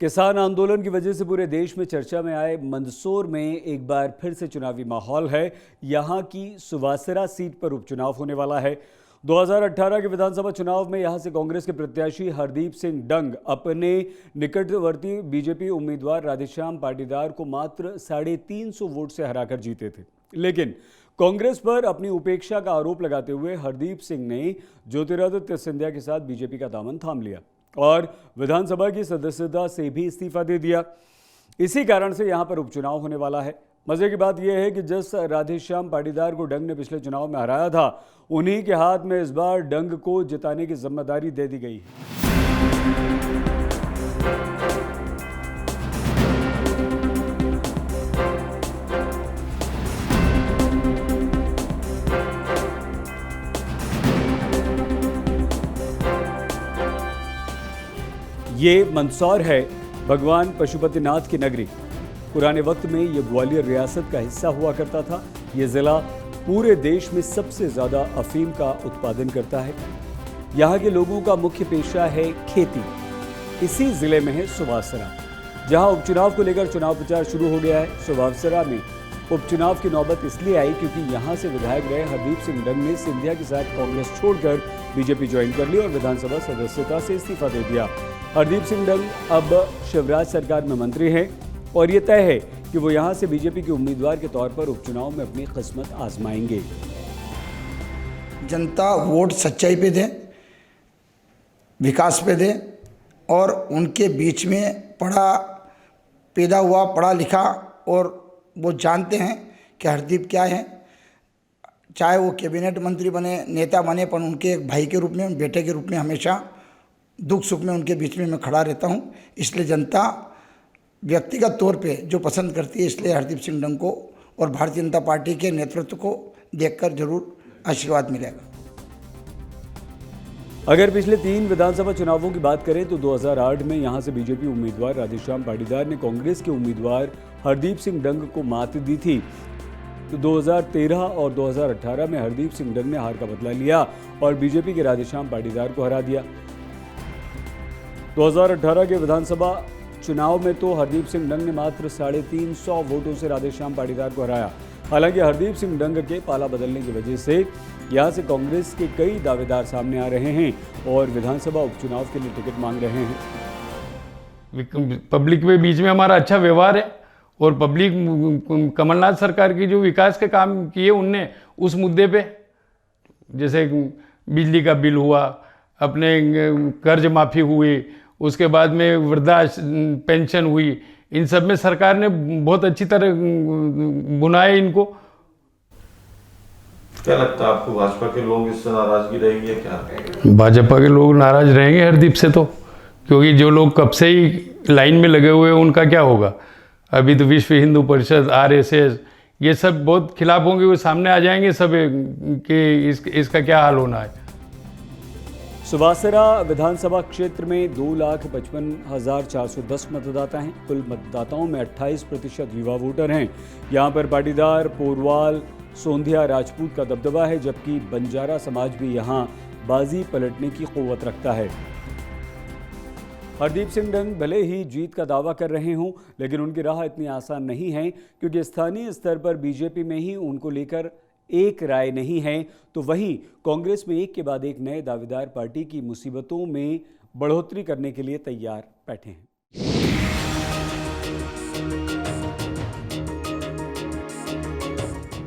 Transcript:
किसान आंदोलन की वजह से पूरे देश में चर्चा में आए मंदसौर में एक बार फिर से चुनावी माहौल है। यहां की सुवासरा सीट पर उपचुनाव होने वाला है। 2018 के विधानसभा चुनाव में यहां से कांग्रेस के प्रत्याशी हरदीप सिंह डंग अपने निकटवर्ती बीजेपी उम्मीदवार राधेश्याम पाटीदार को मात्र 350 वोट से हराकर जीते थे। लेकिन कांग्रेस पर अपनी उपेक्षा का आरोप लगाते हुए हरदीप सिंह ने ज्योतिरादित्य सिंधिया के साथ बीजेपी का दामन थाम लिया और विधानसभा की सदस्यता से भी इस्तीफा दे दिया। इसी कारण से यहां पर उपचुनाव होने वाला है। मजे की बात यह है कि जिस राधेश्याम पाटीदार को डंग ने पिछले चुनाव में हराया था, उन्हीं के हाथ में इस बार डंग को जिताने की जिम्मेदारी दे दी गई है। ये मंदसौर है, भगवान पशुपतिनाथ की नगरी। पुराने वक्त में ये ग्वालियर रियासत का हिस्सा हुआ करता था। ये ज़िला पूरे देश में सबसे ज़्यादा अफीम का उत्पादन करता है। यहाँ के लोगों का मुख्य पेशा है खेती। इसी ज़िले में है सुवासरा, जहाँ उपचुनाव को लेकर चुनाव प्रचार शुरू हो गया है। सुवासरा में उपचुनाव की नौबत इसलिए आई क्योंकि यहाँ से विधायक रहे हरदीप सिंह डंग ने सिंधिया के साथ कांग्रेस छोड़कर बीजेपी ज्वाइन कर ली और विधानसभा सदस्यता से इस्तीफा दे दिया। हरदीप सिंह डंग अब शिवराज सरकार में मंत्री हैं और ये तय है कि वो यहां से बीजेपी के उम्मीदवार के तौर पर उपचुनाव में अपनी किस्मत आजमाएंगे। जनता वोट सच्चाई पे दे, विकास पे दे और उनके बीच में पैदा हुआ पढ़ा लिखा और वो जानते हैं कि हरदीप क्या है। चाहे वो कैबिनेट मंत्री बने, नेता बने, पर उनके एक भाई के रूप में, बेटे के रूप में हमेशा दुख सुख में उनके बीच में मैं खड़ा रहता हूं। इसलिए जनता व्यक्तिगत तौर पे जो पसंद करती है, इसलिए हरदीप सिंह डंग को और भारतीय जनता पार्टी के नेतृत्व को देखकर जरूर आशीर्वाद मिलेगा। अगर पिछले 3 विधानसभा चुनावों की बात करें तो 2008 में यहां से बीजेपी उम्मीदवार राधेश्याम पाटीदार ने कांग्रेस के उम्मीदवार हरदीप सिंह डंग को मात दी थी। तो 2013 और 2018 में हरदीप सिंह डंग ने हार का बदला लिया और बीजेपी के राधेश्याम पाटीदार को हरा दिया। 2018 के विधानसभा चुनाव में तो हरदीप सिंह डंग ने मात्र 350 वोटों से राधेश्याम पाटीदार को हराया। हालांकि हरदीप सिंह डंग के पाला बदलने की वजह से यहां से कांग्रेस के कई दावेदार सामने आ रहे हैं और विधानसभा उपचुनाव के लिए टिकट मांग रहे हैं। पब्लिक के बीच में हमारा अच्छा व्यवहार है और पब्लिक कमलनाथ सरकार की जो विकास के काम किए उनने, उस मुद्दे पे जैसे बिजली का बिल हुआ, अपने कर्ज माफ़ी हुई, उसके बाद में वृद्धा पेंशन हुई, इन सब में सरकार ने बहुत अच्छी तरह बुनाया इनको। क्या लगता है आपको, भाजपा के लोग इससे नाराजगी रहेंगे क्या? भाजपा के लोग नाराज रहेंगे हरदीप से, तो क्योंकि जो लोग कब से ही लाइन में लगे हुए हैं उनका क्या होगा। अभी तो विश्व हिंदू परिषद, RSS, ये सब बहुत खिलाफ होंगे, वो सामने आ जाएंगे सब कि इसका क्या हाल होना है। सुवासरा विधानसभा क्षेत्र में 2,55,410 मतदाता हैं। कुल मतदाताओं में 28% युवा वोटर हैं। यहाँ पर पाटीदार, पोरवाल, सोंधिया, राजपूत का दबदबा है, जबकि बंजारा समाज भी यहाँ बाजी पलटने की क़ुव्वत रखता है। हरदीप सिंह डंग भले ही जीत का दावा कर रहे हों, लेकिन उनकी राह इतनी आसान नहीं है क्योंकि स्थानीय स्तर पर बीजेपी में ही उनको लेकर एक राय नहीं है, तो वहीं कांग्रेस में एक के बाद एक नए दावेदार पार्टी की मुसीबतों में बढ़ोतरी करने के लिए तैयार बैठे हैं।